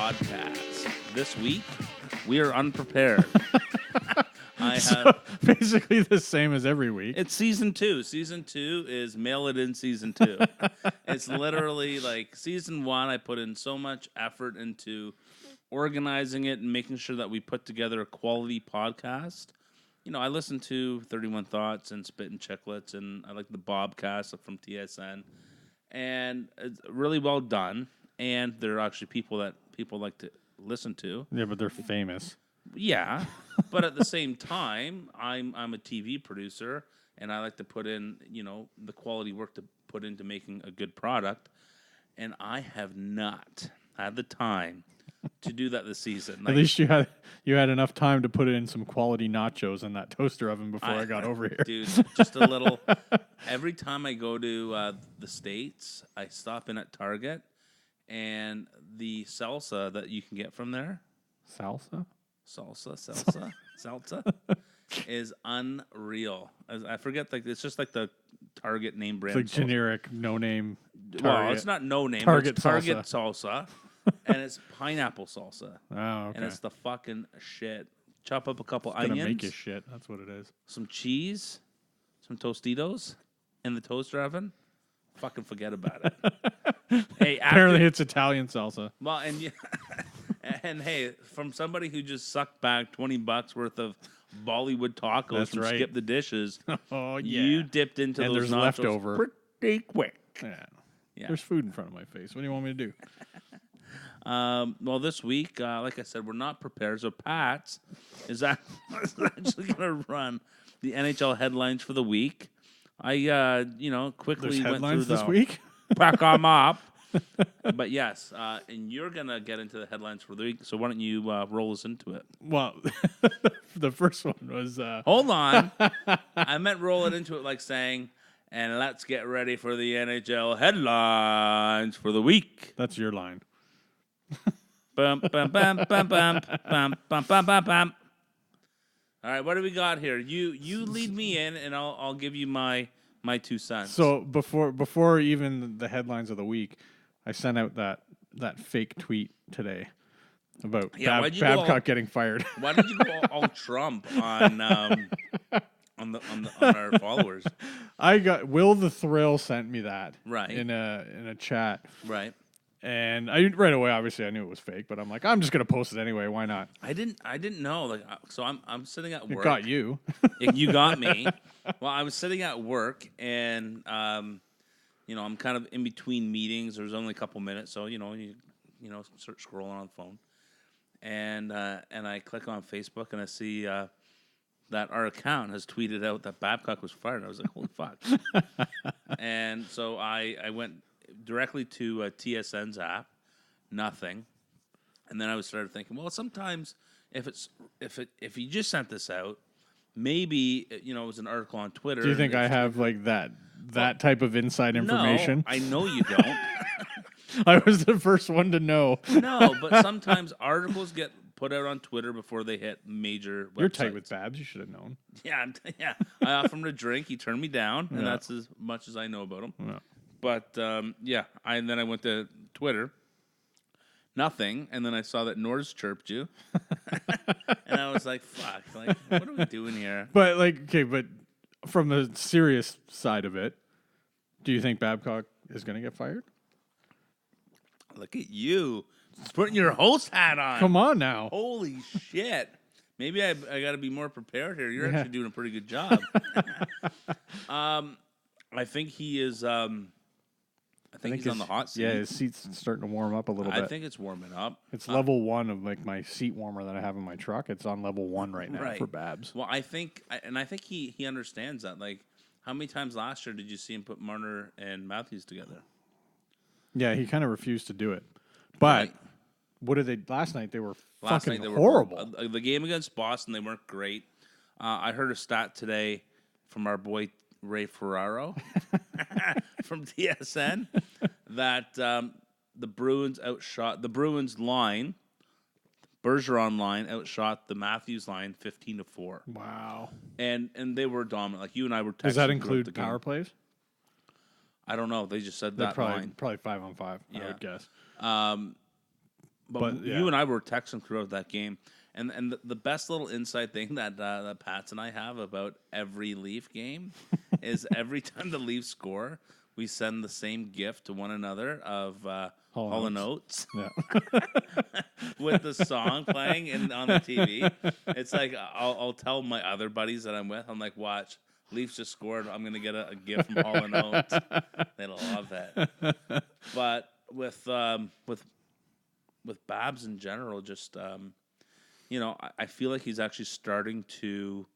podcast. This week, we are unprepared. Basically the same as every week. It's season 2. Season 2 is mail it in season 2. It's literally like season 1, I put in so much effort into organizing it and making sure that we put together a quality podcast. You know, I listen to 31 Thoughts and Spit and Chicklets, and I like the Bobcast from TSN. And it's really well done. And there are actually people that people like to listen to. Yeah, but they're famous. Yeah, but at the same time, I'm a TV producer, and I like to put in, you know, the quality work to put into making a good product. And I have not had the time to do that this season. At least you had enough time to put in some quality nachos in that toaster oven before I got over here. Dude, just a little. Every time I go to the States, I stop in at Target, and the salsa that you can get from there. Salsa is unreal. I forget, like it's just like the Target name brand. It's like generic, no name. Well, it's not no name. Target it's Target salsa, and it's pineapple salsa. Oh, okay. And it's the fucking shit. Chop up a couple it's onions. Gonna make you shit. That's what it is. Some cheese, some Tostitos in the toaster oven. Fucking forget about it. Hey, apparently it's Italian salsa. Well, and yeah. And hey, from somebody who just sucked back $20 worth of Bollywood tacos That's from right. Skip the Dishes, oh yeah, you dipped into and those there's nachos leftover pretty quick. Yeah. There's food in front of my face. What do you want me to do? Well, this week, like I said, we're not prepared. So Pat is actually going to run the NHL headlines for the week. I, quickly There's went headlines through this week. Pack them up. But yes, and you're going to get into the headlines for the week, so why don't you roll us into it? Well, the first one was... Hold on. I meant roll it into it like saying, and let's get ready for the NHL headlines for the week. That's your line. Bum, bum, bum, bum, bum, bum, bum, bum, bum, bum. All right, what do we got here? You lead me in, and I'll give you my 2 cents. So before even the headlines of the week, I sent out that fake tweet today about Babcock getting fired. Why did you go all Trump on our followers? I got Will the Thrill sent me that right in a chat right, and I right away obviously I knew it was fake, but I'm like I'm just gonna post it anyway. Why not? I didn't know, like, so I'm sitting at work. It got you. You got me. Well, I was sitting at work and I'm kind of in between meetings. There's only a couple minutes, so you start scrolling on the phone, and I click on Facebook and I see that our account has tweeted out that Babcock was fired. I was like, holy fuck! And so I went directly to TSN's app, nothing, and then I started thinking, well, sometimes if you just sent this out, maybe it was an article on Twitter. Do you think I have like that type of inside information? No, I know you don't. I was the first one to know. No, but sometimes articles get put out on Twitter before they hit major websites. You're tight with Babs. You should have known. Yeah. I offered him a drink. He turned me down, and that's as much as I know about him. Yeah. But, then I went to Twitter. Nothing. And then I saw that Nords chirped you. And I was like, fuck. Like, what are we doing here? But, but from the serious side of it, do you think Babcock is going to get fired? Look at you. Putting your host hat on. Come on now. Holy shit. Maybe I got to be more prepared here. You're actually doing a pretty good job. I think he is... I think he's on the hot seat. Yeah, his seat's starting to warm up a little bit. I think it's warming up. It's level 1 of like my seat warmer that I have in my truck. It's on level 1 right now for Babs. Well, I think he understands that. Like, how many times last year did you see him put Marner and Matthews together? Yeah, he kind of refused to do it. But what did they last night? They were fucking horrible. The game against Boston, they weren't great. I heard a stat today from our boy Ray Ferraro from TSN that the Bruins line, Bergeron line outshot the Matthews line 15-4. Wow. And they were dominant. Like you and I were texting. Does that include power plays? I don't know. They just said that probably, line. Probably 5-on-5, I would guess. But you and I were texting throughout that game, and the best little inside thing that Pats and I have about every Leaf game is every time the Leafs score, we send the same gift to one another of Hall & Oates. Yeah. With the song playing on the TV. It's like I'll tell my other buddies that I'm with, I'm like, watch, Leafs just scored. I'm gonna get a gift from Hall & Oates. They'll love that. But with Babs in general, just I feel like he's actually starting to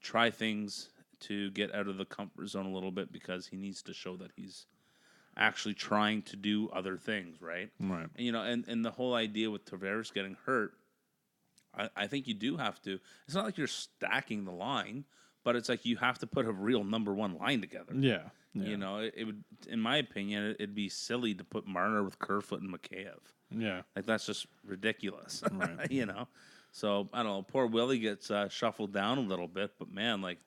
try things to get out of the comfort zone a little bit because he needs to show that he's actually trying to do other things, right? Right. And the whole idea with Tavares getting hurt, I think you do have to. It's not like you're stacking the line, but it's like you have to put a real number one line together. Yeah. It would, in my opinion, it'd be silly to put Marner with Kerfoot and Mikheyev. Yeah. Like, that's just ridiculous. Right. So, I don't know. Poor Willie gets shuffled down a little bit, but man, like,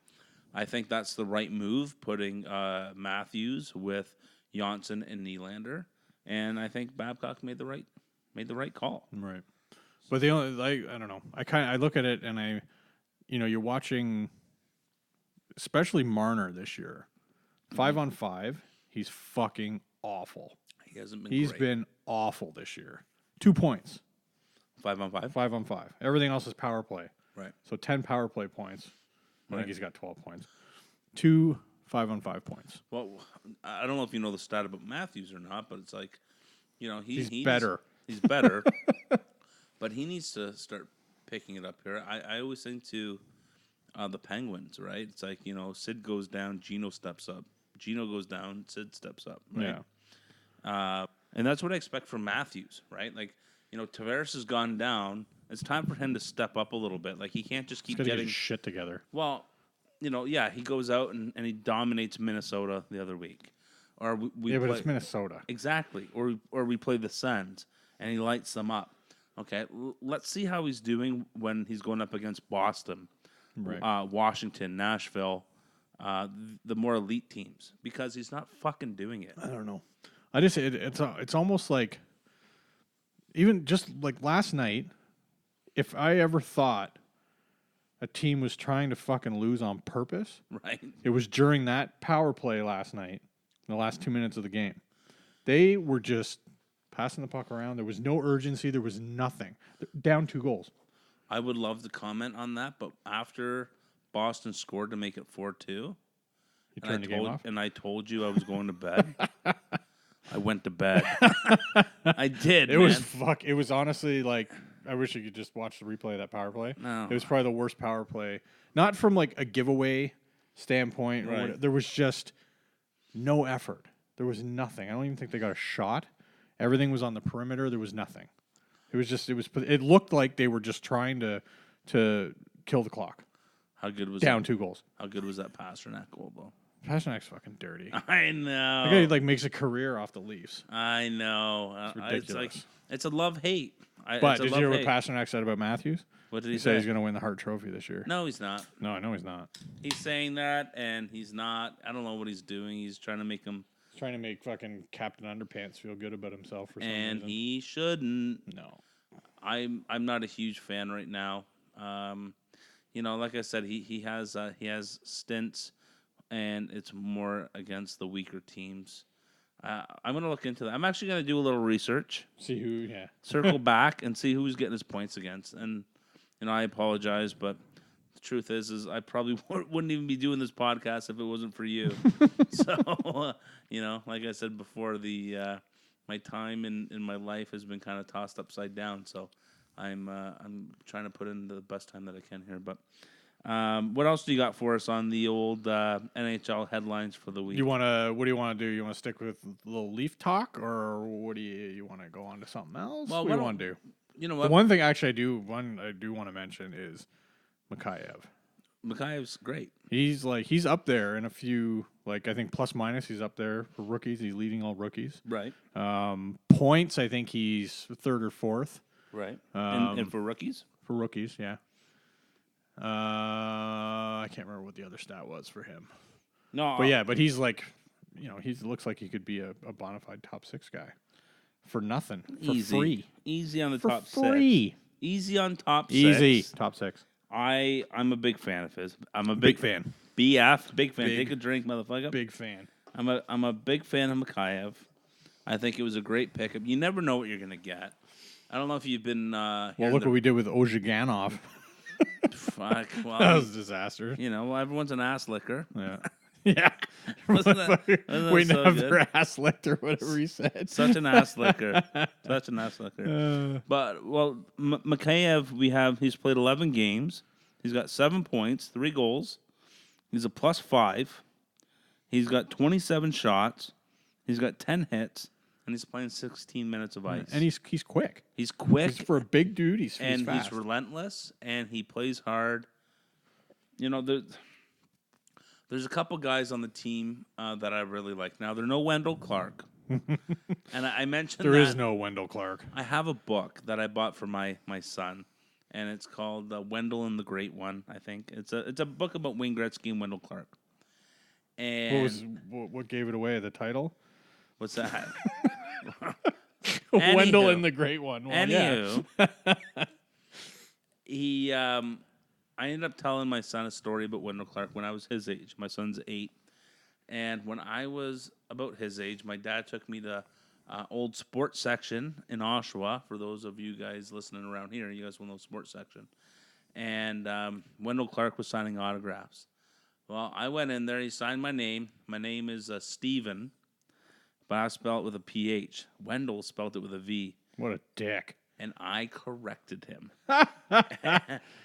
I think that's the right move, putting Matthews with Janssen and Nylander, and I think Babcock made the right call. Right. But the only, I don't know. I look at it and you're watching, especially Marner this year, 5-on-5. He's fucking awful. He hasn't been. He's great. been awful this year. 2 points. 5-on-5. 5-on-5. Everything else is power play. Right. So 10 power play points. I Right. think he's got 12 points. 2 5-on-5 points. Well, I don't know if you know the stat about Matthews or not, but it's like, he's better. He's better, but he needs to start picking it up here. I always think to the Penguins, right? It's like, Sid goes down, Gino steps up. Gino goes down, Sid steps up, right? Yeah. And that's what I expect from Matthews, right? Like, Tavares has gone down. It's time for him to step up a little bit. Like, he can't just keep getting his shit together. Well, he goes out and he dominates Minnesota the other week. Or we but play, it's Minnesota. Exactly. Or we play the Sens and he lights them up. Okay, let's see how he's doing when he's going up against Boston, right. Washington, Nashville, the more elite teams, because he's not fucking doing it. I don't know. It's almost like, even just like last night, if I ever thought a team was trying to fucking lose on purpose, right? It was during that power play last night, in the last 2 minutes of the game. They were just passing the puck around. There was no urgency. There was nothing. Down 2 goals. I would love to comment on that, but after Boston scored to make it 4-2, you turned the game off? And I told you I was going to bed. I went to bed. I did. It was honestly like, I wish you could just watch the replay of that power play. No. It was probably the worst power play. Not from like a giveaway standpoint. Right. Or whatever. There was just no effort. There was nothing. I don't even think they got a shot. Everything was on the perimeter. There was nothing. It looked like they were just trying to kill the clock. How good was down that? 2 goals? How good was that Pasternak goal, though? Pasternak's fucking dirty. I know. The guy makes a career off the Leafs. I know. It's ridiculous. It's a love-hate. But did you hear what Pasternak said about Matthews? What did he say? He He's going to win the Hart Trophy this year. No, he's not. No, I know he's not. He's saying that, and he's not. I don't know what he's doing. He's trying to make him. He's trying to make fucking Captain Underpants feel good about himself for some reason. And he shouldn't. No. I'm not a huge fan right now. Like I said, he has stints, and it's more against the weaker teams. I'm going to look into that. I'm actually going to do a little research. See who, yeah. Circle back and see who's getting his points against. And, I apologize, but the truth is I probably wouldn't even be doing this podcast if it wasn't for you. So, like I said before, my time in my life has been kind of tossed upside down. So I'm trying to put in the best time that I can here. But what else do you got for us on the old NHL headlines for the week? What do you want to do? You want to stick with a little Leaf talk, or what do you want to go on to something else? Well, what do you want to do? You know what? The one thing actually I do want to mention is Mikheyev. Mikheyev's great. He's up there in a few, I think plus minus, he's up there for rookies. He's leading all rookies. Right. Points, I think he's 3rd or 4th. Right. And for rookies? For rookies, yeah. I can't remember what the other stat was for him. No. But he's he looks like he could be a bona fide top 6 guy. for nothing, for Easy. free. Easy on the For top free. 6. Easy on top 6. Easy. Top 6. I'm a big fan of his. I'm a Big fan. BF, big fan. Big- Take a drink, motherfucker. Big fan. I'm a big fan of Mikheyev. I think it was a great pickup. You never know what you're gonna get. I don't know if you've been. Well, look what we did with Ozhiganov. Fuck. Well, That was a disaster. well, everyone's an ass licker. Yeah. Yeah. Wasn't that Waiting so to have good? their ass licked or whatever he said. Such an ass licker. Such an ass licker. But Mikheyev, he's played 11 games. He's got 7 points, 3 goals. He's a +5. He's got 27 shots. He's got 10 hits, and he's playing 16 minutes of ice. And he's quick. He's quick. For a big dude, he's and fast. he's relentless, and he plays hard. There's a couple guys on the team that I really like. Now, they're no Wendell Clark. And I mentioned There is no Wendell Clark. I have a book that I bought for my son, and it's called Wendell and the Great One, I think. It's a book about Wayne Gretzky and Wendell Clark. And What gave it away? The title? what's that? Wendell Anywho. and the Great One. Well, Anywho, I ended up telling my son a story about Wendell Clark when I was his age. My son's 8. And when I was about his age, my dad took me to old sports section in Oshawa. For those of you guys listening around here, you guys will know sports section. And Wendell Clark was signing autographs. Well, I went in there. He signed my name. My name is Steven, but I spelled it with a PH. Wendell spelled it with a V. What a dick. And I corrected him.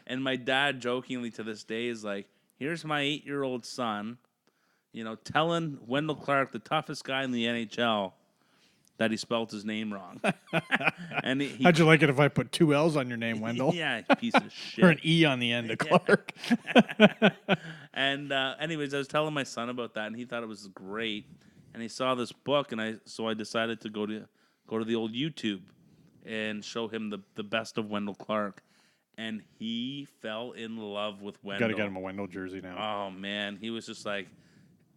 And my dad jokingly to this day is like, here's my 8-year-old son, telling Wendell Clark, the toughest guy in the NHL, that he spelled his name wrong. And How'd you like it if I put 2 L's on your name, Wendell? Yeah, piece of shit. Or an E on the end of Clark. And anyways, I was telling my son about that, and he thought it was great. And he saw this book, and so I decided to go to the old YouTube and show him the best of Wendell Clark. And he fell in love with Wendell. Got to get him a Wendell jersey now. Oh, man. He was just like,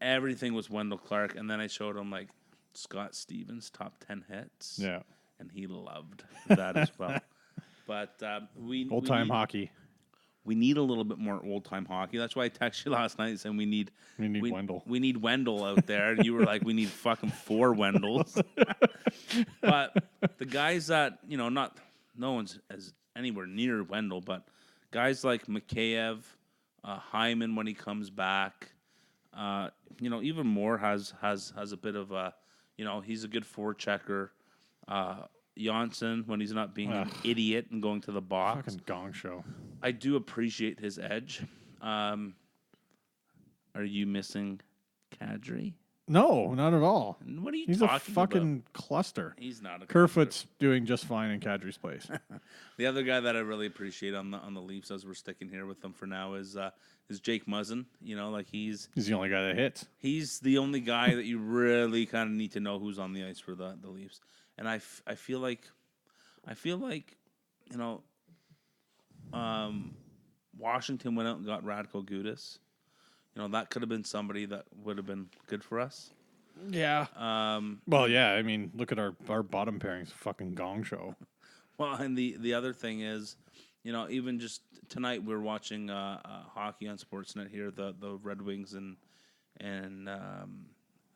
everything was Wendell Clark. And then I showed him, like, Scott Stevens' top 10 hits. Yeah. And he loved that as well. But Old-time hockey. We need a little bit more old-time hockey. That's why I texted you last night saying we need Wendell. We need Wendell out there. And you were like, we need fucking 4 Wendells. But the guys that, no one's as anywhere near Wendell, but guys like Mikheyev, Hyman when he comes back, even Moore has a bit of a, he's a good forechecker. Janssen when he's not being an idiot and going to the box. Fucking gong show. I do appreciate his edge. Are you missing Kadri? No, not at all. What are you He's talking a fucking about? cluster. He's not a Kerfoot's doing just fine in Kadri's place. The other guy that I really appreciate on the Leafs, as we're sticking here with them for now, is Jake Muzzin. He's the only guy that hits. He's the only guy that you really kind of need to know who's on the ice for the Leafs. And I feel like Washington went out and got Radko Gudas. That could have been somebody that would have been good for us. Yeah. Well, yeah. I mean, look at our bottom pairings. Fucking gong show. Well, and the other thing is, even just tonight we're watching hockey on Sportsnet here, the Red Wings and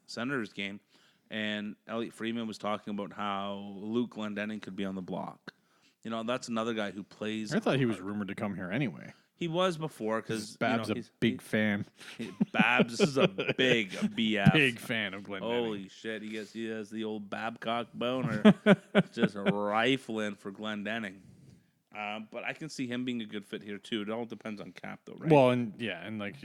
Senators game, and Elliot Friedman was talking about how Luke Glendening could be on the block. That's another guy who plays. I thought he was rumored to come here anyway. He was before because Babs a big fan. Babs is a big BF. Big fan of Glendening. Holy shit! He has the old Babcock boner, just rifling for Glendening. But I can see him being a good fit here too. It all depends on cap, though, right? Well, and like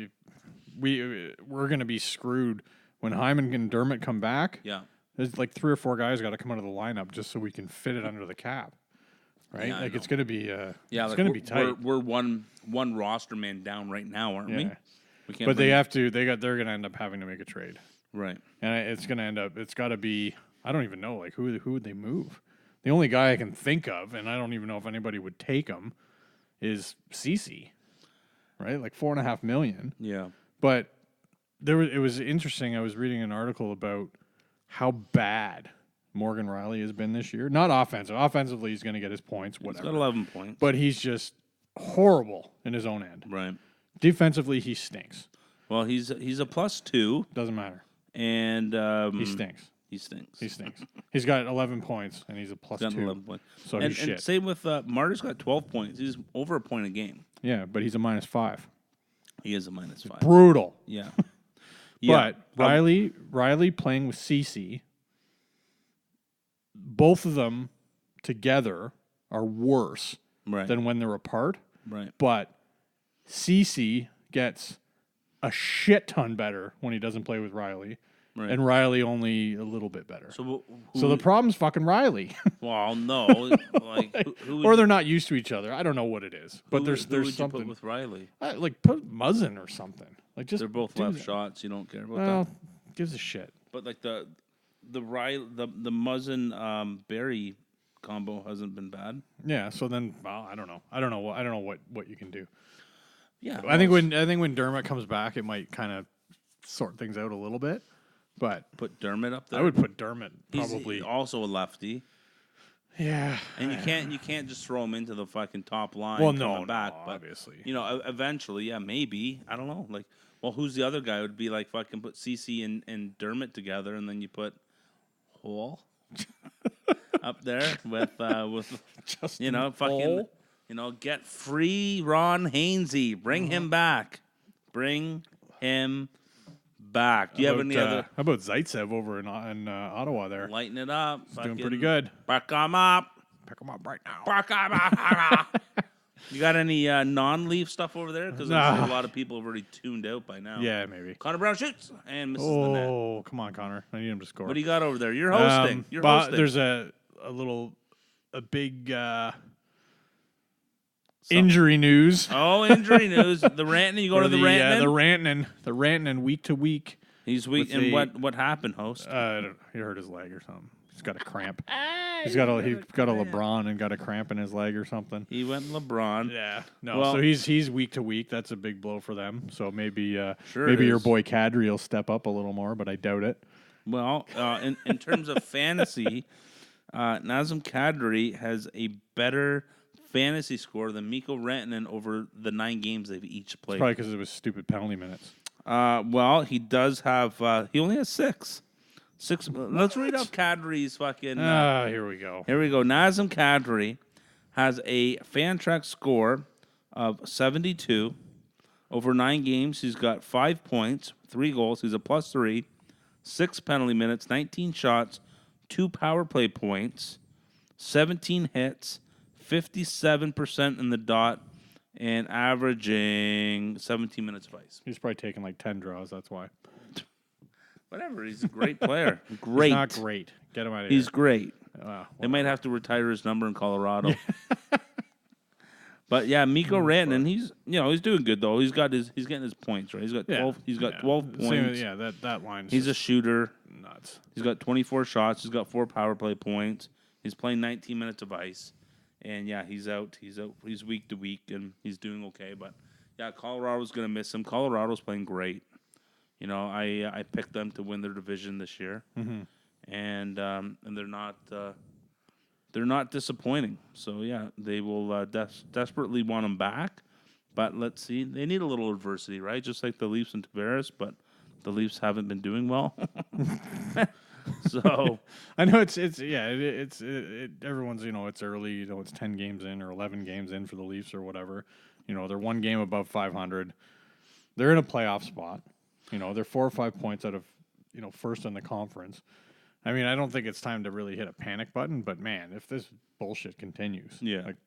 we're gonna be screwed when Hyman and Dermott come back. Yeah, there's like 3 or 4 guys got to come out of the lineup just so we can fit it under the cap. Right, yeah, like it's gonna be it's like gonna be tight. We're one roster man down right now, aren't we? We can't. But they have to. They're gonna end up having to make a trade, right? And it's gonna end up. It's got to be. I don't even know. Like who would they move? The only guy I can think of, and I don't even know if anybody would take him, is Cece. Right, like $4.5 million. Yeah, but it was interesting. I was reading an article about how bad Morgan Riley has been this year. Not offensive. Offensively, he's going to get his points, whatever. He's got 11 points. But he's just horrible in his own end. Right. Defensively, he stinks. Well, he's a +2. Doesn't matter. And he stinks. He stinks. He stinks. He's got 11 points, and he's a +2. 11 points. So and, he's shit. And same with Marty's got 12 points. He's over a point a game. Yeah, but he's a -5. He is a -5. Brutal. Yeah. But Riley playing with CC, both of them together are worse than when they're apart. Right. But CC gets a shit ton better when he doesn't play with Riley. Right. And Riley only a little bit better. So the problem's fucking Riley. Well, no. Like, or they're not used to each other. I don't know what it is. But there's would something. You put with Riley? Like put Muzzin or something. Like just they're both left shots. You don't care about well, that. Gives a shit. But like the Muzzin Barry combo hasn't been bad. Yeah. So then, well, I don't know. I don't know what you can do. Yeah. I think when Dermott comes back, it might kind of sort things out a little bit. But put Dermott up there. I would put Dermott probably. He's also a lefty. Yeah, and you can't just throw him into the fucking top line. Well, back, no, but, obviously. You know, eventually, yeah, maybe. I don't know. Like, well, who's the other guy? It would be like fucking put CC and Dermott together, and then you put Hole up there with Justin you know fucking Hole? you know get free Ron Hainsey. Bring him back. Bring him back. Do you have any other? How about Zaitsev over in Ottawa there? Lighten it up. He's doing pretty good. Back him up. Pick him up right now. Back him up. You got any non-Leaf stuff over there? Because I'm sure a lot of people have already tuned out by now. Yeah, maybe. Connor Brown shoots and misses the net. Oh, come on, Connor. I need him to score. What do you got over there? You're hosting. You're hosting. There's a big injury news. Oh, injury news. The Rantanen. You go to the Rantanen? The Rantanen week to week. He's weak. And what happened, host? He hurt his leg or something. He's got a cramp. He got a LeBron and got a cramp in his leg or something. He went LeBron. Yeah. No. Well, so he's week to week. That's a big blow for them. So maybe your boy Kadri will step up a little more, but I doubt it. Well, in terms of fantasy, Nazem Kadri has a better fantasy score than Mikko Rantanen over the 9 games they've each played. It's probably because it was stupid penalty minutes. Well, he does have. He only has 6. Let's read off Kadri's fucking. Here we go. Here we go. Nazem Kadri has a Fantrax score of 72 over 9 games. He's got 5 points, 3 goals. He's a +3, 6 penalty minutes, 19 shots, 2 power play points, 17 hits, 57% in the dot, and averaging 17 minutes of ice. He's probably taking like 10 draws. That's why. Whatever. He's a great player. Great. He's not great. Get him out of here. He's great. They might have to retire his number in Colorado. But yeah, Mikko Rantanen, he's doing good though. He's getting his points, right? He's got 12 12 points. That line. He's a shooter. Nuts. He's got 24 shots. He's got 4 power play points. He's playing 19 minutes of ice. And yeah, he's out. He's week to week and he's doing okay, but yeah, Colorado's going to miss him. Colorado's playing great. You know, I picked them to win their division this year, and they're not disappointing. So yeah, they will desperately want him back, but let's see. They need a little adversity, right? Just like the Leafs and Tavares, but the Leafs haven't been doing well. So I know it's everyone's it's early. It's 10 games in or 11 games in for the Leafs or whatever. They're 1 game above 500. They're in a playoff spot. They're 4 or 5 points out of, first in the conference. I mean, I don't think it's time to really hit a panic button, but man, if this bullshit continues,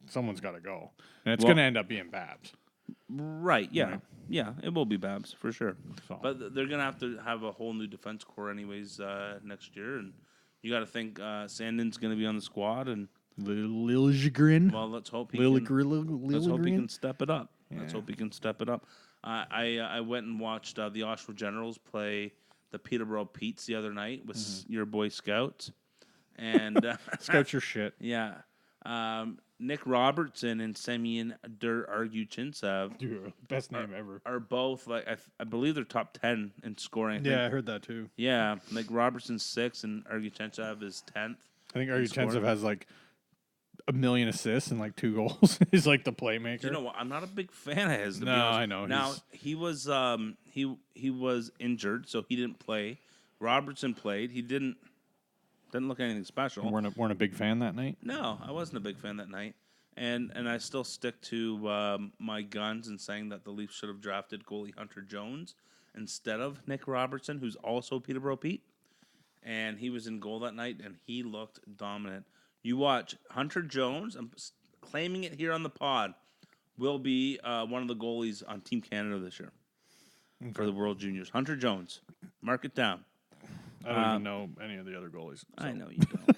someone's got to go. And it's going to end up being Babs. Right, yeah. Right. Yeah, it will be Babs for sure. So. But they're going to have a whole new defense core anyways next year. And you got to think Sandin's going to be on the squad. And Liljegren. Well, let's hope he can step it up. Yeah. Let's hope he can step it up. I went and watched the Oshawa Generals play the Peterborough Petes the other night with your boy Scouts. And Scouts your shit. Yeah. Nick Robertson and Semyon Arguchintsev Dude, best name ever. are both like I believe they're top 10 in scoring. I heard that too. Yeah, like Robertson's 6th and Arguchintsev is 10th. I think Arguchintsev has like 1 million assists and like 2 goals. He's like the playmaker. You know what? I'm not a big fan of his. To no, be honest. I know. Now he was he was injured, so he didn't play. Robertson played. He didn't look anything special. Weren't a big fan that night. No, I wasn't a big fan that night, and I still stick to my guns in saying that the Leafs should have drafted goalie Hunter Jones instead of Nick Robertson, who's also Peterborough Pete, and he was in goal that night, and he looked dominant. You watch Hunter Jones. I'm claiming it here on the pod. Will be one of the goalies on Team Canada this year for the World Juniors. Hunter Jones, mark it down. I don't even know any of the other goalies. So. I know you don't.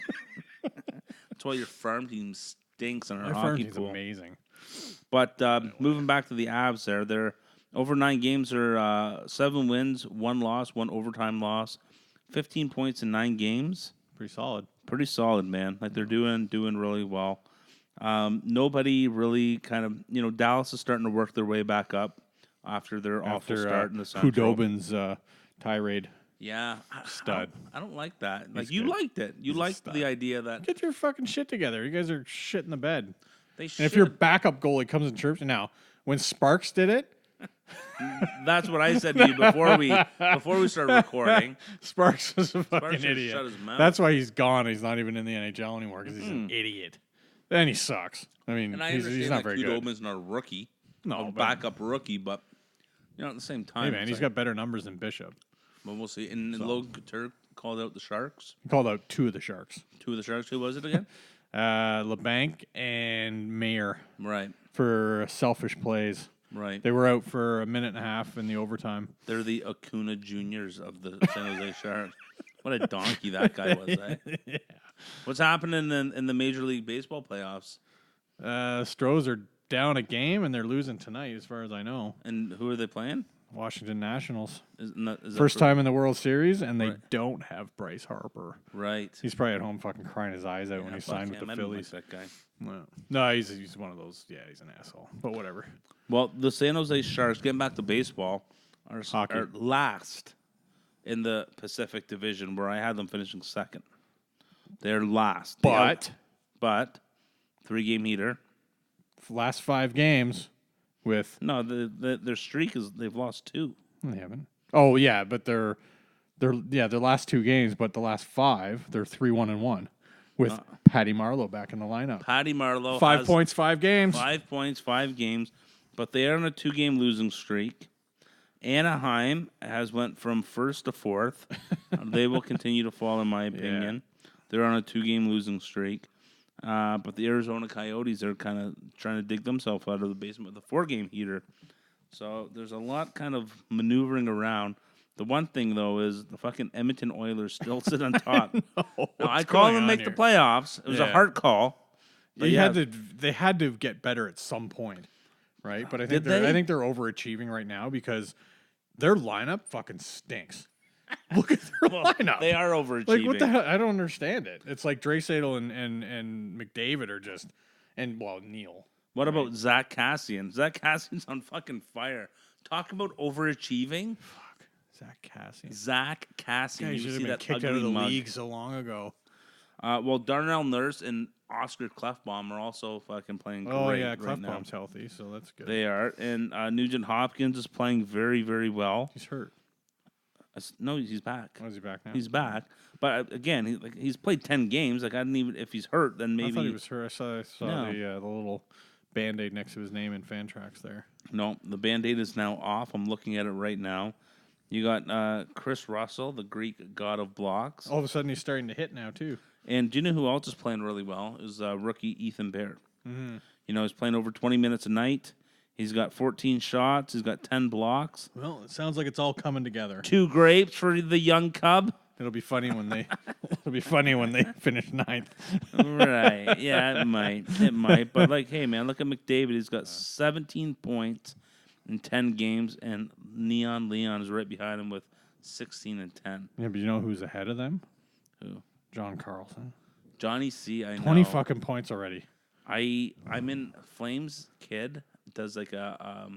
That's why your farm team stinks on our hockey pool. Amazing. But moving back to the Avs, they're over 9 games. Are 7 wins, 1 loss, 1 overtime loss, 15 points in 9 games. Pretty solid. Pretty solid, man. Like they're doing really well. Nobody really kind of Dallas is starting to work their way back up after their awful start in the Central. Khudobin's tirade. Yeah, Stud. I don't like that. Like He's you good. liked it. You liked the idea that Get your fucking shit together. You guys are shit in the bed. they should. And if your backup goalie comes and chirps, now when Sparks did it, That's what I said to you before we started recording. Sparks was a fucking should idiot. shut his mouth. That's why he's gone. He's not even in the NHL anymore because he's an idiot. And he sucks. I mean, And I he's understand not that very good. Khudobin's not a rookie, No, a but- backup rookie, but at the same time, Hey man, it's he's like- got better numbers than Bishop. But we'll see. And Logan Couture called out the Sharks. He called out 2 of the Sharks, 2 of the Sharks. Who was it again? LeBanc and Mayer, Right, for selfish plays. right. They were out for a minute and a half in the overtime. They're the Acuna Juniors of the San Jose Sharks. What a donkey that guy was, eh? Yeah. What's happening in the Major League Baseball playoffs? Stros are down a game and they're losing tonight, as far as I know. And who are they playing? Washington Nationals. Is that First time in the World Series, and they Right. don't have Bryce Harper. Right. He's probably at home fucking crying his eyes out when he fuck signed with him. the I don't Phillies. like that guy. No, he's one of those. Yeah, he's an asshole. But whatever. Well, the San Jose Sharks, getting back to baseball, are last in the Pacific Division, where I had them finishing second. They're last. But 3-game heater. last 5 games with No, their streak is they've lost 2. they haven't. Oh yeah, but their last 2 games, but the last 5 they're 3-1-1 with Patty Marleau back in the lineup. Patty Marleau 5 has points, 5 games. 5 points, 5 games, but they are on a 2-game losing streak. Anaheim has went from 1st to 4th. They will continue to fall, in my opinion. They're on a 2-game losing streak. But the Arizona Coyotes are kind of trying to dig themselves out of the basement with a 4-game heater. So there's a lot kind of maneuvering around. The one thing, though, is the fucking Edmonton Oilers still sit on top. I call them make the playoffs. It was a hard call. They had to get better at some point, right? But I think I think they're overachieving right now because their lineup fucking stinks. Look at their lineup. They are overachieving. Like what the hell? I don't understand it. It's like Draisaitl and McDavid are just Neil. What about Zach Cassian? Zach Cassian's on fucking fire. Talk about overachieving. Fuck, Zach Cassian. Zach Cassian. You You should see have been that kicked out ugly of the mug. league so long ago. Well, Darnell Nurse and Oscar Clefbaum are also fucking playing great Oh yeah, right now. Clefbaum's healthy, so that's good. They are. And Nugent Hopkins is playing very, very well. He's hurt. No, he's back. Oh, is he back now? He's back. But again, he's played 10 games. Like I didn't even if he's hurt, then maybe I thought he was hurt. I saw No. the little Band-Aid next to his name in Fantrax there. No, the Band-Aid is now off. I'm looking at it right now. You got Chris Russell, the Greek god of blocks. All of a sudden, he's starting to hit now, too. And do you know who else is playing really well? Is rookie Ethan Baird. Mm-hmm. He's playing over 20 minutes a night. He's got 14 shots. He's got 10 blocks. Well, it sounds like it's all coming together. 2 grapes for the young cub. It'll be funny when they finish 9th. Right. Yeah, it might. It might. But, hey, man, look at McDavid. He's got 17 points in 10 games, and Neon Leon is right behind him with 16 and 10. Yeah, but you know who's ahead of them? Who? John Carlson. Johnny C, I know. 20 fucking points already. I'm in Flames. Kid does like a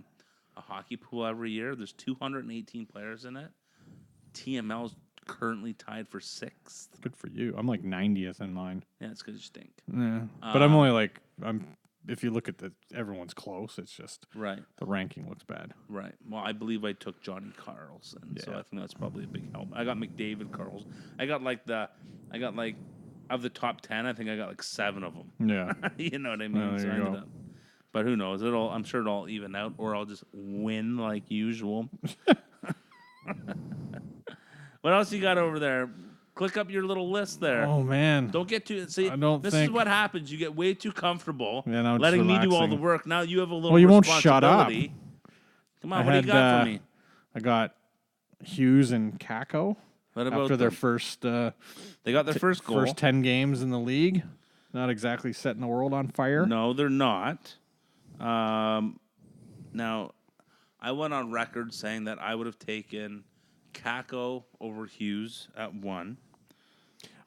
hockey pool every year. There's 218 players in it. TML's currently tied for 6th. Good for you. I'm like 90th in mine. Yeah, it's because you stink. Yeah, but I'm only like if you look at everyone's close. It's just Right. the ranking looks bad. Right. Well, I believe I took Johnny Carlson, so Yeah. I think that's probably a big help. I got McDavid Carlson. I got like of the top 10, I think I got like 7 of them. Yeah. You know what I mean? There So I you ended go. up. But who knows? I'm sure it'll all even out, or I'll just win like usual. What else you got over there? Click up your little list there. Oh man. Don't get too. See, I don't this is think- what happens. You get way too comfortable, Yeah, now it's letting me do all the relaxing. work. Now you have a little. Well, you won't shut up. responsibility. Come on, I what do you had, got for me? I got Hughes and Kako What about after their them? first They got their first goal. first 10 games in the league. Not exactly setting the world on fire. No, they're not. Now, I went on record saying that I would have taken Kako over Hughes at 1.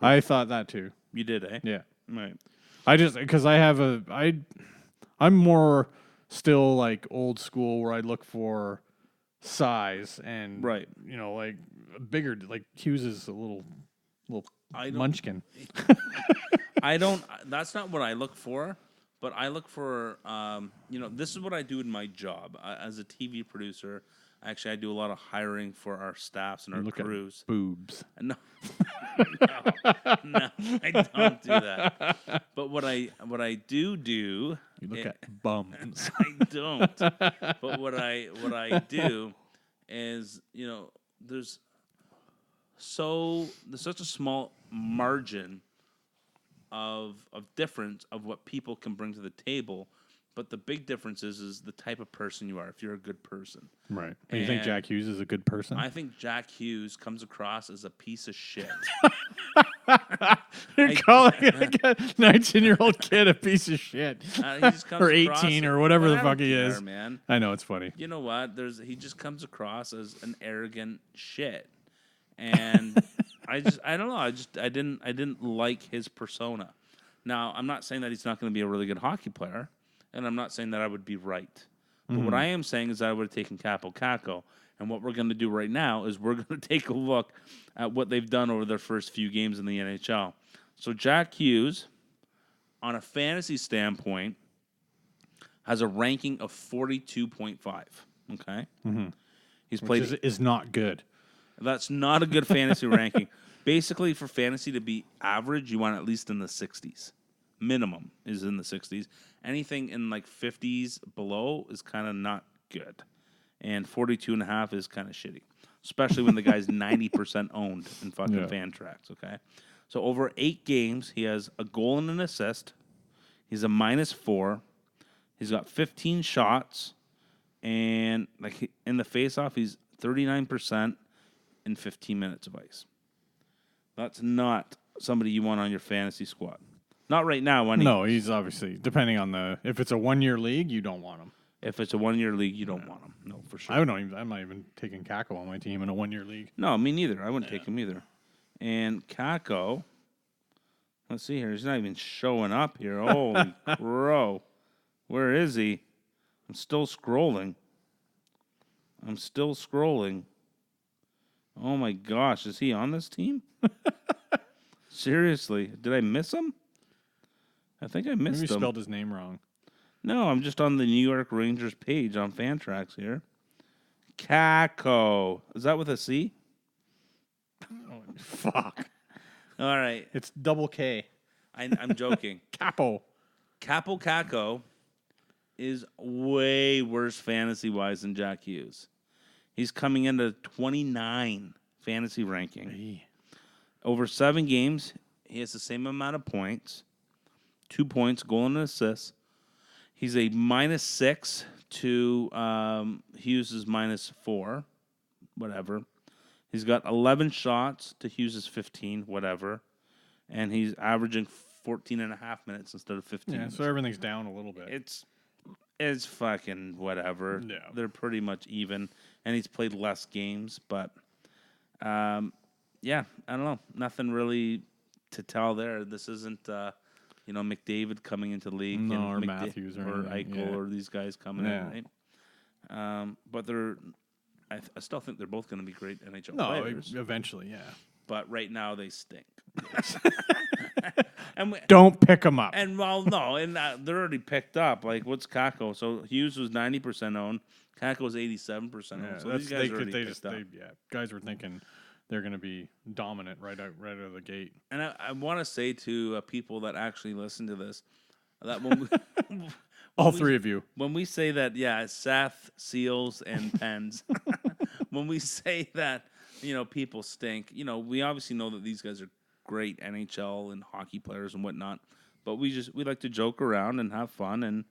I thought that too. You did, eh? Yeah. Right. I just because I'm more still like old school where I look for size and Right. like bigger. Like Hughes is a little I don't. munchkin. I don't. That's not what I look for. But I look for. This is what I do in my job as a TV producer. Actually, I do a lot of hiring for our staffs and our Look crews. at boobs. No, no, I don't do that. But what I do, You look at bums. I don't. But what I do is, there's such a small margin of difference of what people can bring to the table. But the big difference is the type of person you are, if you're a good person. Right. And you think And Jack Hughes is a good person? I think Jack Hughes comes across as a piece of shit. You're calling a 19-year-old kid a piece of shit. He just comes Or across 18 as- or whatever Well, the I fuck don't he care, is. man. I know, it's funny. You know what? He just comes across as an arrogant shit, and I don't know. I didn't like his persona. Now, I'm not saying that he's not going to be a really good hockey player, and I'm not saying that I would be right. But what I am saying is that I would have taken Capo Caco. And what we're going to do right now is we're going to take a look at what they've done over their first few games in the NHL. So Jack Hughes, on a fantasy standpoint, has a ranking of 42.5. Okay? He's played. Which is not good. That's not a good fantasy ranking. Basically, for fantasy to be average, you want at least in the 60s. Minimum is in the 60s. Anything in like 50s below is kind of not good. And 42.5 is kind of shitty, especially when the guy's 90% owned in fucking Fantrax, okay? So over 8 games, he has a goal and an assist. He's a -4. He's got 15 shots. And like in the faceoff, he's 39% in 15 minutes of ice. That's not somebody you want on your fantasy squad. Not right now. No, he's obviously, depending on if it's a 1-year league, you don't want him. If it's a 1-year league, you don't want him. No, for sure. I'm not even taking Kako on my team in a 1-year league. No, me neither. I wouldn't take him either. And Kako, let's see here. He's not even showing up here. Holy crow. Where is he? I'm still scrolling. Oh my gosh. Is he on this team? Seriously. Did I miss him? I think I missed Maybe him. spelled his name wrong. No, I'm just on the New York Rangers page on Fantrax here. Kako. Is that with a C? Oh, fuck. All right. It's double K. I'm joking. Capo. Capo Kako is way worse fantasy-wise than Jack Hughes. He's coming into 29 fantasy ranking. Hey. Over 7 games, he has the same amount of points. 2 points, goal and assist. He's a -6 to Hughes' -4, whatever. He's got 11 shots to Hughes' 15, whatever. And he's averaging 14.5 minutes instead of 15 Yeah, minutes. so everything's down a little bit. It's fucking whatever. Yeah. They're pretty much even. And he's played less games, but yeah, I don't know. Nothing really to tell there. This isn't McDavid coming into the league, No, and or Matthews or anything, Eichel yeah. or these guys coming in, right? But I still think they're both going to be great NHL players. Eventually, yeah. But right now they stink. And Don't pick them up. And they're already picked up. Like, what's Kako? So Hughes was 90% owned. Kako was 87% owned. So these guys are already picked up. Guys were thinking they're going to be dominant right out of the gate. And I want to say to people that actually listen to this that when we, all three of you, when we say that, Seth, Seals, and Pens, when we say that, people stink, we obviously know that these guys are great NHL and hockey players and whatnot, but we like to joke around and have fun and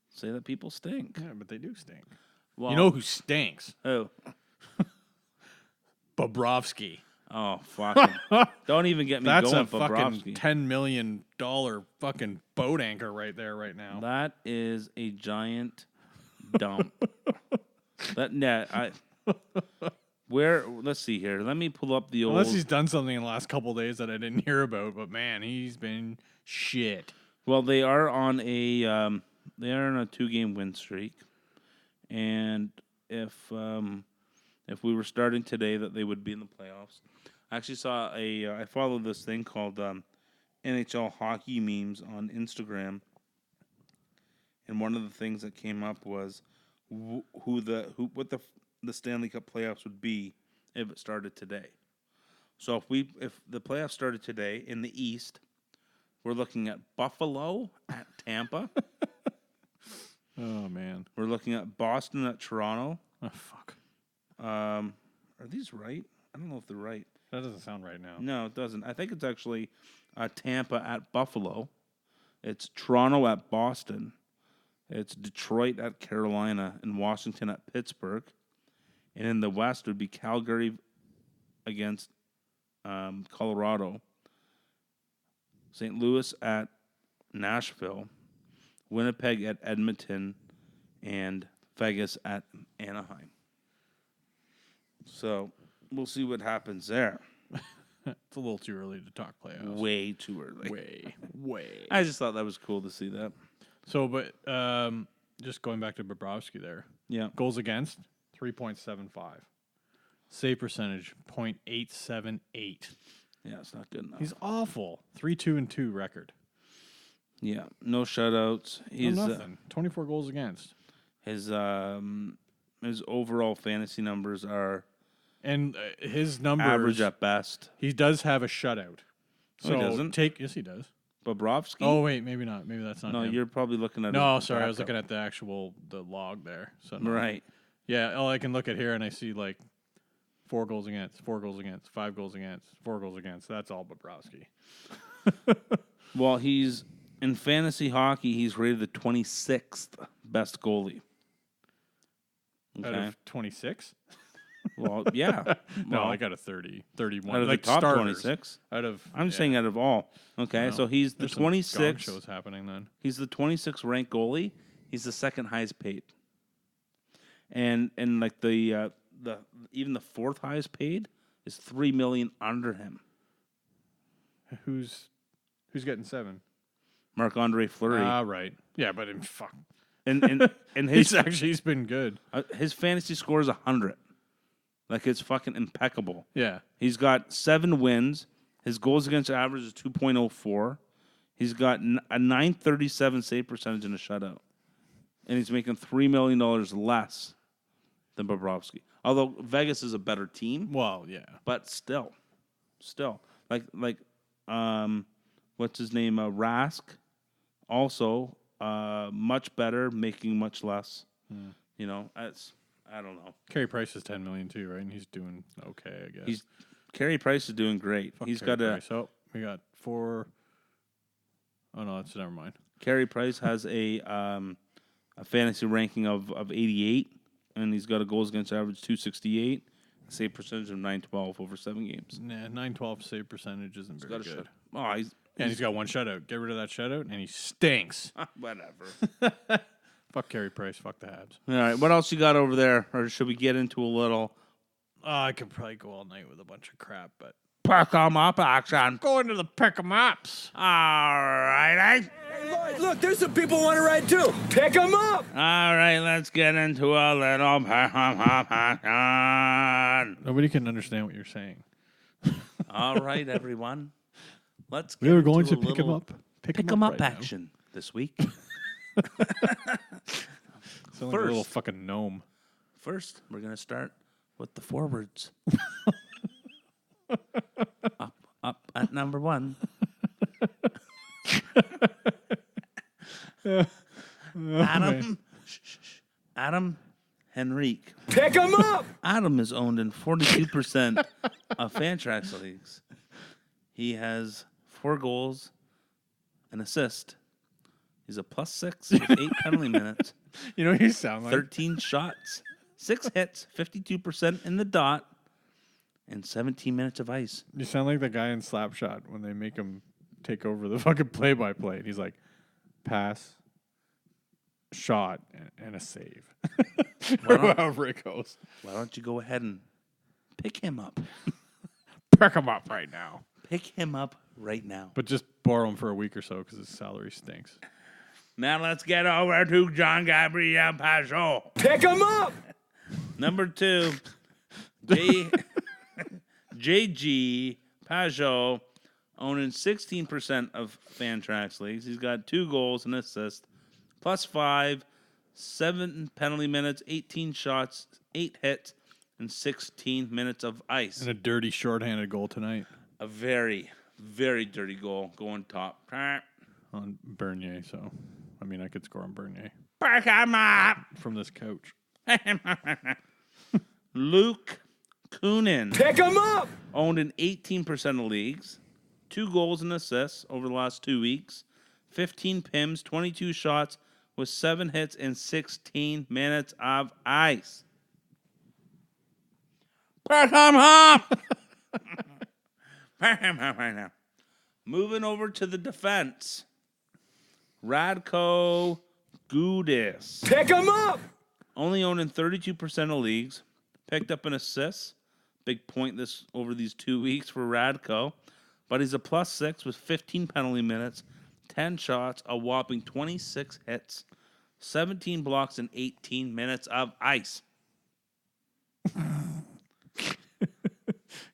say that people stink. Yeah, but they do stink. Well, you know who stinks? Who? Bobrovsky. Oh, fuck him. Don't even get me That's going, a fucking Bobrovsky. $10 million fucking boat anchor right there right now. That is a giant dump. Let's see here. Let me pull up the old... Unless he's done something in the last couple of days that I didn't hear about, but man, he's been shit. Well, they are on a 2-game win streak. And if we were starting today, that they would be in the playoffs. I actually saw I follow this thing called NHL hockey memes on Instagram, and one of the things that came up was what the Stanley Cup playoffs would be if it started today. So if the playoffs started today in the East, we're looking at Buffalo at Tampa. Oh man, We're looking at Boston at Toronto. oh fuck. Are these right? I don't know if they're right. That doesn't sound right now. No, it doesn't. I think it's actually Tampa at Buffalo. It's Toronto at Boston. It's Detroit at Carolina and Washington at Pittsburgh. And in the West would be Calgary against Colorado. St. Louis at Nashville. Winnipeg at Edmonton. And Vegas at Anaheim. So we'll see what happens there. It's a little too early to talk playoffs. Way too early. Way. I just thought that was cool to see that. So, but just going back to Bobrovsky there. Yeah. Goals against, 3.75. Save percentage, .878. Yeah, it's not good enough. He's awful. 3-2-2 record. Yeah, no shutouts. He's nothing. 24 goals against. His overall fantasy numbers are and his numbers average at best. He does have a shutout. So he doesn't. Yes, he does. Bobrovsky. Oh wait, maybe not. Maybe that's not. No, him. you're probably looking at. No, sorry, I was looking at the log there. So no. Right. Yeah, all I can look at here and I see like 4 goals against, 4 goals against, 5 goals against, 4 goals against. That's all Bobrovsky. Well, he's in fantasy hockey. He's rated the 26th best goalie. Okay. Out of 26? Well, yeah. No, I got a 30, 31. Out of like the top starters. 26? I'm saying out of all. Okay, so he's the 26th. Shows happening then. He's the 26th ranked goalie. He's the second highest paid. And like the even the fourth highest paid is $3 million under him. Who's getting 7? Marc-Andre Fleury. Right. Yeah, but fuck. And his he's been good. His fantasy score is 100. Like, it's fucking impeccable. Yeah. He's got 7 wins. His goals against average is 2.04. He's got a .937 save percentage and a shutout. And he's making $3 million less than Bobrovsky. Although Vegas is a better team. Well, yeah. But still. Like what's his name? Rask. Also, much better, making much less. You know, I don't know. Carey Price is $10 million too, right? And he's doing okay, I guess. Carey Price is doing great. Fuck He's Carey got Price. Oh, we got 4. Oh no, never mind. Carey Price has a fantasy ranking of 88, and he's got a goals against average 268, save percentage of 912 over 7 games. Nah, 912 save percentage isn't very good. He's got 1 shutout. Get rid of that shutout, and he stinks. Whatever. Fuck Carey Price. Fuck the Habs. All right, what else you got over there, or should we get into a little? I could probably go all night with a bunch of crap, but Pick 'em up action. Go into the pick 'em ups. All right. Hey, Lloyd, look, there's some people want to ride too. Pick them up. All right, let's get into a little pick 'em up action. Nobody can understand what you're saying. All right, everyone. Let's get We are going into to a pick 'em little up. Pick 'em up right now. action this week. Sound like a little fucking gnome. First, we're going to start with the forwards. up at number 1. Adam Henrique. Pick them up. Adam is owned in 42% of Fantrax leagues. He has 4 goals, an assist. He's a +6 with 8 penalty minutes, You know what you sound like? 13 shots, 6 hits, 52% in the dot, and 17 minutes of ice. You sound like the guy in Slapshot when they make him take over the fucking play-by-play. And he's like, pass, shot, and a save. Or however it goes. Why don't you go ahead and pick him up? Pick him up right now. Pick him up right now. But just borrow him for a week or so because his salary stinks. Now let's get over to John Gabriel Pajot. Pick them up. Number 2, JG Pajot, owning 16% of Fantrax leagues. He's got 2 goals and assists, +5, 7 penalty minutes, 18 shots, 8 hits, and 16 minutes of ice. And a dirty shorthanded goal tonight A very, very dirty goal going top. on Bernier. So, I mean, I could score on Bernier Pick him up. from this couch. Luke Kunin, Pick them up. owned in 18% of leagues, 2 goals and assists over the last 2 weeks, 15 PIMs, 22 shots with 7 hits and 16 minutes of ice. Pick him up. Pick him up right now. Moving over to the defense. Radko Gudis. Pick them up. Only owned in 32% of leagues. Picked up an assist. Big point this over these 2 weeks for Radko. But he's a +6 with 15 penalty minutes, 10 shots, a whopping 26 hits, 17 blocks, and 18 minutes of ice.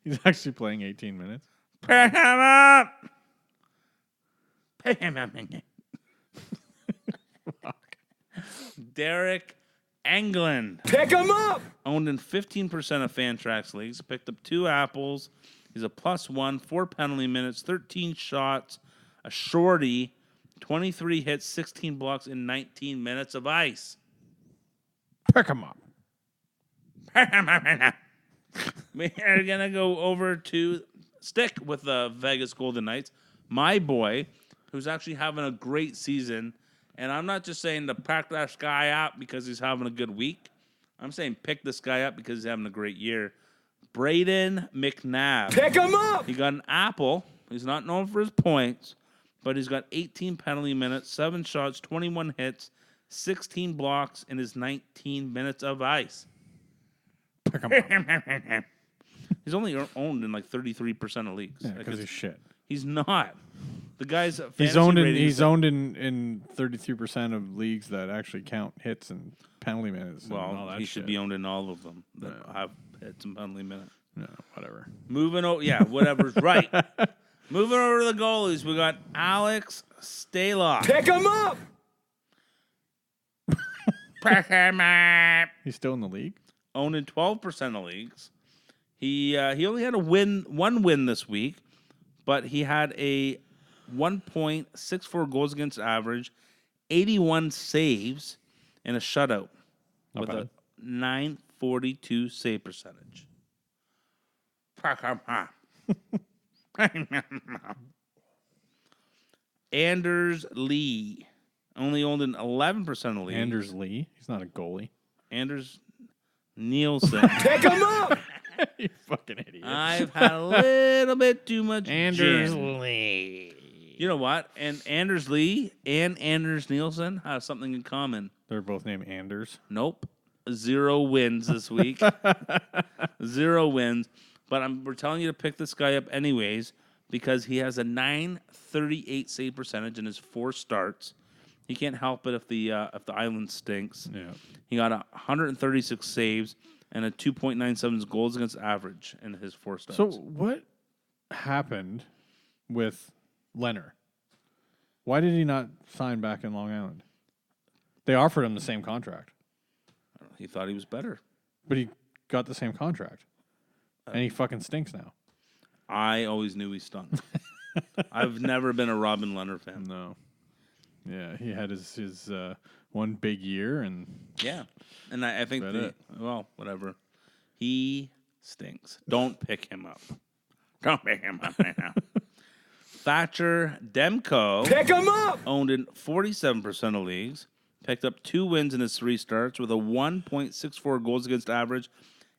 He's actually playing 18 minutes. Pick him up! Pick him up. Derek Englund. Pick them up. Owned in 15% of Fantrax leagues. Picked up 2 apples. He's a +1, 4 penalty minutes, 13 shots, a shorty, 23 hits, 16 blocks, and 19 minutes of ice. Pick him up. We're going to go over to stick with the Vegas Golden Knights. My boy, who's actually having a great season. And I'm not just saying to pack that guy up because he's having a good week. I'm saying pick this guy up because he's having a great year. Braden McNabb. Pick them up. He got an apple. He's not known for his points, but he's got 18 penalty minutes, 7 shots, 21 hits, 16 blocks in his 19 minutes of ice. Pick him up. He's only owned in like 33% of leagues. Yeah, because he's shit. He's not. The guy's He's owned in 33% of leagues that actually count hits and penalty minutes. And all Well, that he should shit. be owned in all of them that have hits and penalty minutes. No, whatever. Moving over, yeah, whatever's right. Moving over to the goalies, we got Alex Stalock. Pick them up. Pick him up. He's still in the league? Owned in 12% of leagues. He only had one win this week, but he had a 1.64 goals against average, 81 saves, and a shutout Not with bad. a .942 save percentage. Anders Lee, only owned in 11% of leagues. Anders Lee. He's not a goalie. Anders Nielsen. Pick them up. You fucking idiot. I've had a little bit too much Anders gin. Lee. You know what? And Anders Lee and Anders Nielsen have something in common. They're both named Anders. Nope. 0 wins this week. 0 wins. But we're telling you to pick this guy up anyways because he has a .938 save percentage in his 4 starts. He can't help it if the island stinks. Yeah. He got 136 saves and a 2.97 goals against average in his 4 starts. So what happened with Leonard? Why did he not sign back in Long Island? They offered him the same contract. He thought he was better. But he got the same contract. And he fucking stinks now. I always knew he stunk. I've never been a Robin Leonard fan. No. Yeah, he had his one big year, and yeah, and I think well, whatever. He stinks. Don't pick him up. Don't pick him up right now. Thatcher Demko Pick him up! owned in 47% of leagues. Picked up 2 wins in his 3 starts with a 1.64 goals against average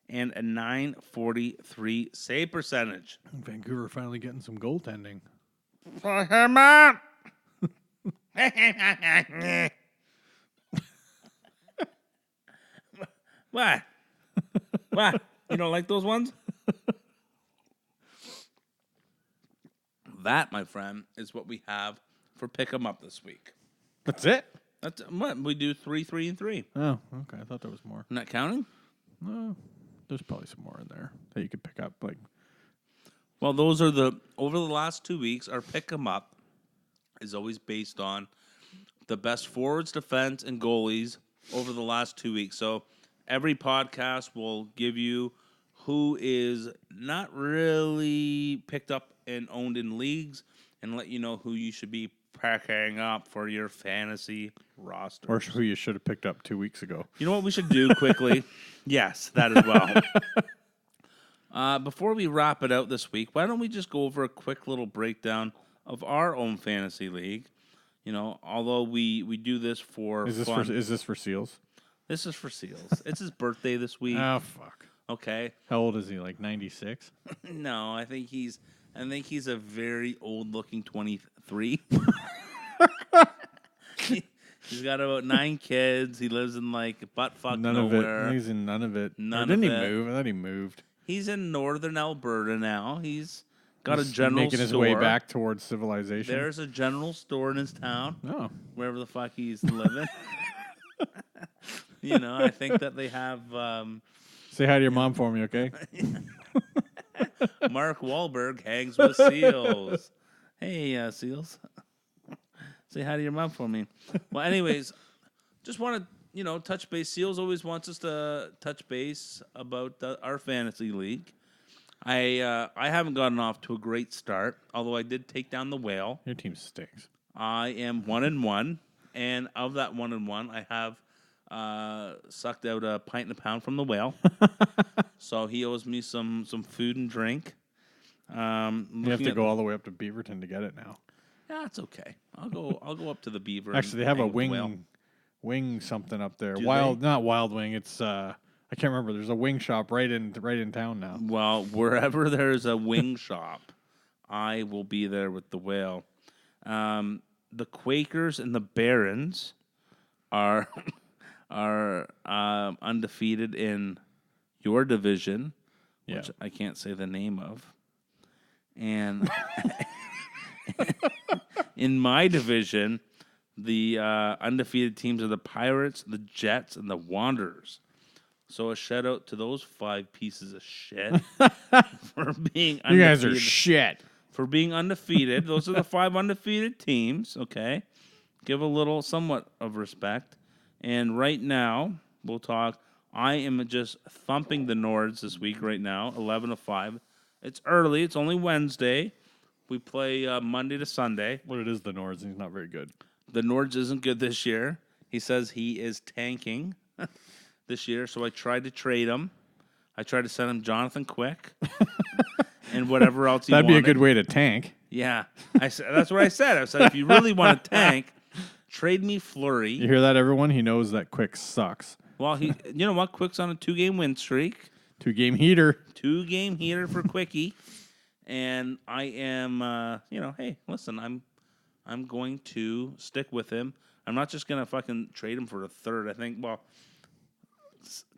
and a .943 save percentage. Vancouver finally getting some goaltending. Pick him up. What? What? You don't like those ones? That, my friend, is what we have for Pick 'em Up this week. That's it? That's what we do 3, 3, and 3. Oh, okay. I thought there was more. Not counting? No, there's probably some more in there that you could pick up. Well, those are over the last 2 weeks, our Pick 'em Up is always based on the best forwards, defense, and goalies over the last 2 weeks. So every podcast will give you who is not really picked up and owned in leagues and let you know who you should be packing up for your fantasy roster. Or who you should have picked up 2 weeks ago. You know what we should do quickly? Yes, that as well. Before we wrap it out this week, why don't we just go over a quick little breakdown of our own fantasy league? You know, although we do this for fun. Is this for Seals? This is for Seals. It's his birthday this week. Oh, fuck. Okay. How old is he? Like 96? No, I think he's a very old-looking 23. He's got about 9 kids. He lives in like buttfuck nowhere. Of it. He's in none of it. None didn't of he it. move? I thought he moved. He's in northern Alberta now. He's got a He's general making his store. way back towards civilization. There's a general store in his town. Oh. Wherever the fuck he's living. You know, I think that they have Say hi to your mom for me, okay? Mark Wahlberg hangs with Seals. Hey, Seals. Say hi to your mom for me. Well, anyways, just want to, touch base. Seals always wants us to touch base about our fantasy league. I haven't gotten off to a great start, although I did take down the Whale. Your team stinks. I am 1-1, and of that 1-1, I have sucked out a pint and a pound from the Whale. So he owes me some food and drink. You have to go all the way up to Beaverton to get it now. Yeah, it's okay. I'll go up to the Beaver. Actually, they have a hang with the Whale. wing something up there. Do Not Wild Wing. It's I can't remember. There's a wing shop right in town now. Well, wherever there's a wing shop, I will be there with the Whale. The Quakers and the Barons are undefeated in your division, which I can't say the name of, and in my division, the undefeated teams are the Pirates, the Jets, and the Wanderers. So a shout out to those 5 pieces of shit for being undefeated. You guys are shit. For being undefeated. Those are the 5 undefeated teams, okay? Give a little, somewhat of respect. And right now, we'll talk. I am just thumping the Nords this week right now, 11-5. It's early. It's only Wednesday. We play Monday to Sunday. Well, it is the Nords, and he's not very good. The Nords isn't good this year. He says he is tanking this year, so I tried to trade him. I tried to send him Jonathan Quick and whatever else he That'd wanted. be a good way to tank. Yeah. That's what I said. I said, if you really want to tank, trade me Fleury. You hear that, everyone? He knows that Quick sucks. Well, you know what? Quick's on a 2-game win streak. 2-game heater. 2-game heater for Quickie. And I am, hey, listen, I'm going to stick with him. I'm not just going to fucking trade him for a third. I think,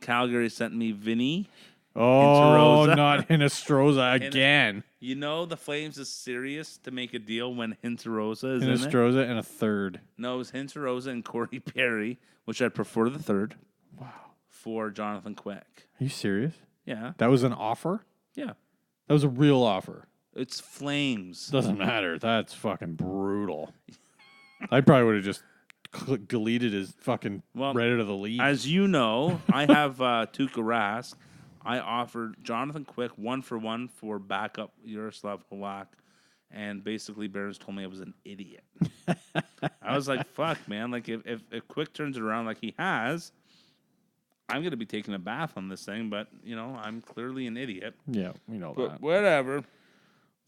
Calgary sent me Vinny Oh, Hinterosa. not Hinestroza again. You know the Flames is serious to make a deal when Hinterosa is in it. Hinestroza and a third. No, it was Hinterosa and Corey Perry, which I'd prefer the third. Wow. For Jonathan Quick. Are you serious? Yeah. That was an offer? Yeah. That was a real offer. It's Flames. Doesn't matter. That's fucking brutal. I probably would have just deleted his fucking right out of the league. As you know, I have Tuukka Rask. I offered Jonathan Quick 1-for-1 for backup Yaroslav Halak, and basically Barons told me I was an idiot. I was like, fuck, man. Like, if Quick turns it around like he has, I'm going to be taking a bath on this thing, but, you know, I'm clearly an idiot. Yeah, we know But that. whatever.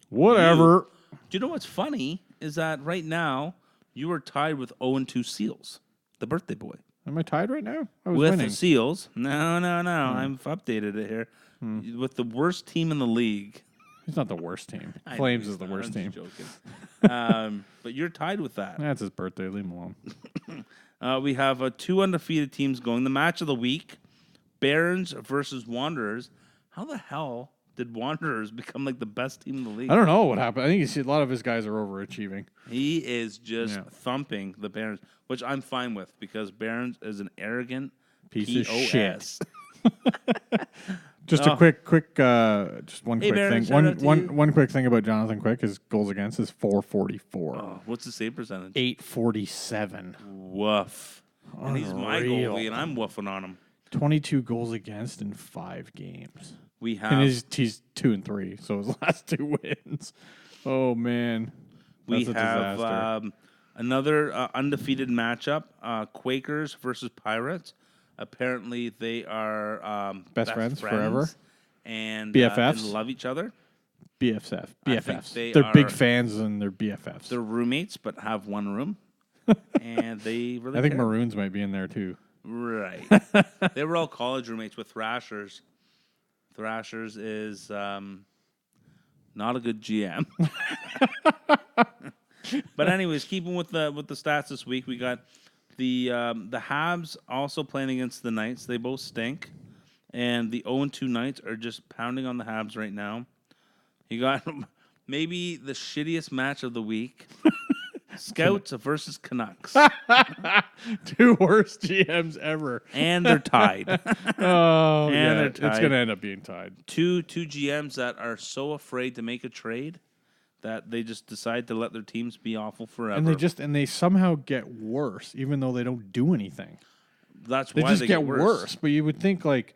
Whatever. Do you know what's funny is that right now you are tied with 0-2 Seals, the birthday boy. Am I tied right now? I was With winning. Seals. No. I've updated it here. With the worst team in the league. He's not the worst team. I Flames know is the he's worst not. I'm team. just joking. But you're tied with that. That's his birthday. Leave him alone. We have 2 undefeated teams going. The match of the week, Barons versus Wanderers. How the hell did Wanderers become like the best team in the league? I don't know what happened. I think you see a lot of his guys are overachieving. He is just thumping the Barons, which I'm fine with because Barons is an arrogant Piece of POS. shit. Just a quick, just one quick Barons, thing. shout out to you. One quick thing about Jonathan Quick. His goals against is 444. Oh, what's the save percentage? 847. Woof. And he's my Unreal. goalie, and I'm woofing on him. 22 goals against in 5 games. We have And he's 2-3, so his last 2 wins. Oh man, we that's a have disaster. another undefeated matchup: Quakers versus Pirates. Apparently, they are Best friends forever? and BFFs? and love each other. BFF, I think BFFs. they They're big are- fans and they're BFFs. They're roommates, but have one room, and they really. I think care. Maroons might be in there too. Right. They were all college roommates with Thrashers. Thrashers is not a good GM. But anyways, keeping with the stats this week, we got the Habs also playing against the Knights. They both stink, and the 0-2 Knights are just pounding on the Habs right now. You got maybe the shittiest match of the week. Scouts versus Canucks. 2 worst GMs ever. And they're tied. Oh, And yeah. they're It's tied. going to end up being tied. Two GMs that are so afraid to make a trade that they just decide to let their teams be awful forever. And they somehow get worse, even though they don't do anything. That's They why just they get worse. But you would think like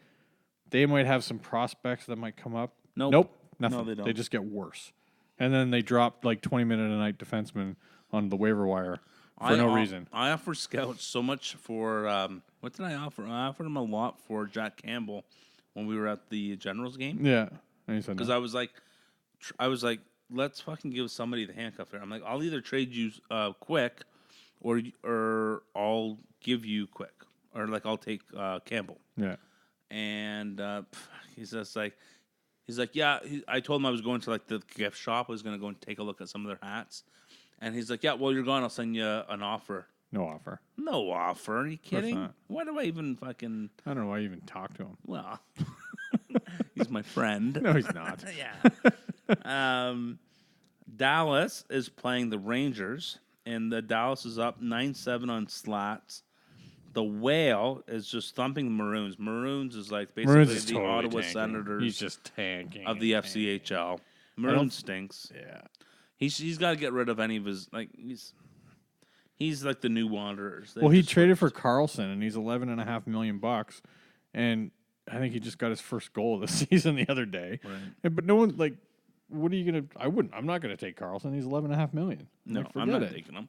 they might have some prospects that might come up. Nope. Nothing. No, they don't. They just get worse. And then they drop like 20-minute-a-night defensemen on the waiver wire for no reason. I offered Scouts so much for what did I offer? I offered him a lot for Jack Campbell when we were at the Generals game Yeah. And he said because no. I was like, let's fucking give somebody the handcuff here. I'm like, I'll either trade you Quick, or I'll give you Quick, or like I'll take Campbell. Yeah. And he's just like, yeah. I told him I was going to like the gift shop. I was going to go and take a look at some of their hats. And he's like, yeah, well, you're gone. I'll send you an offer. No offer. No offer. Are you kidding? not. Why do I even fucking... I don't know why you even talk to him. Well, he's my friend. No, he's not. Yeah. Dallas is playing the Rangers, and the Dallas is up 9-7 on slats. The Whale is just thumping the Maroons. Maroons is like basically Maroons is the totally Ottawa tanking. Senators He's just tanking. of the FCHL. Maroons stinks. Yeah. He's got to get rid of any of his like he's like the new Wanderers. They Well, he just- traded for Carlson, and he's $11.5 million, and I think he just got his first goal of the season the other day. Right. But no one like, what are you gonna? I'm not gonna take Carlson. He's $11.5 million. No, Like, I'm forget not it. taking him.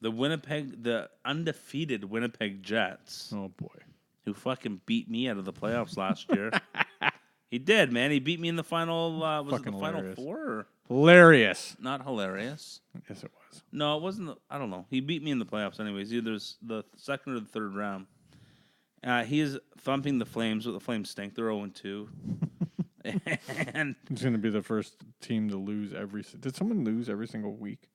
The undefeated Winnipeg Jets, Oh boy. who fucking beat me out of the playoffs last year. He did, man. He beat me in the final. Was it the Fucking final hilarious. 4? Or Hilarious. not hilarious. Yes, it was. No, it wasn't. I don't know. He beat me in the playoffs, anyways. Either the second or the third round. He is thumping the Flames, but the Flames stink. They're 0-2. And He's gonna be the first team to lose every. Did someone lose every single week?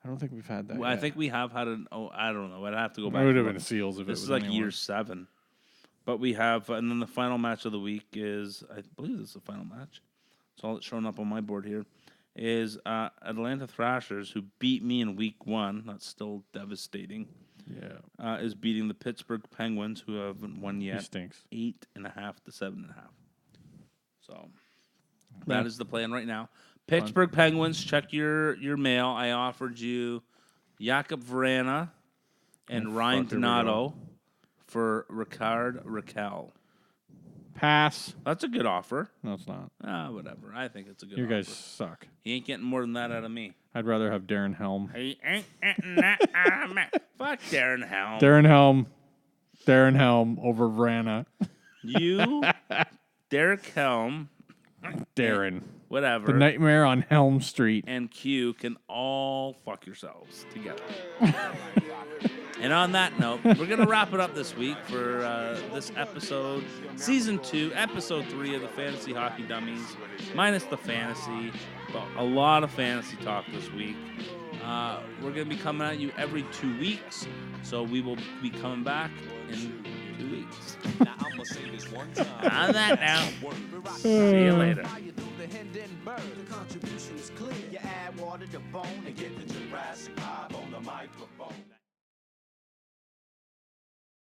I don't think we've had that. I yet. think we have had an. Oh, I don't know. I'd have to go back. It would and have look. been Seals if This it is was like anyone. year 7. But we have, and then the final match of the week is, I believe this is the final match. It's all that's showing up on my board here. Is Atlanta Thrashers, who beat me in week 1. That's still devastating. Yeah. Is beating the Pittsburgh Penguins, who haven't won yet. He stinks. 8.5 to 7.5. So that is the plan right now. Pittsburgh Penguins, check your mail. I offered you Jakub Vrana and Ryan Donato for Ricard Raquel. Pass. That's a good offer. No, it's not. Whatever. I think it's a good You offer. guys suck. He ain't getting more than that out of me. I'd rather have Darren Helm. He ain't getting that out of me. Fuck Darren Helm. Darren Helm over Vrana. You, Derek Helm. Darren. Whatever. The Nightmare on Helm Street. And Q can all fuck yourselves together. And on that note, we're going to wrap it up this week for this episode, Season 2, Episode 3 of the Fantasy Hockey Dummies, minus the fantasy, but a lot of fantasy talk this week. We're going to be coming at you every 2 weeks, so we will be coming back in 2 weeks. Now I'm gonna say this one time. On that note, see you later. The contribution is clear. You add water to bone and get the Jurassic vibe on the microphone.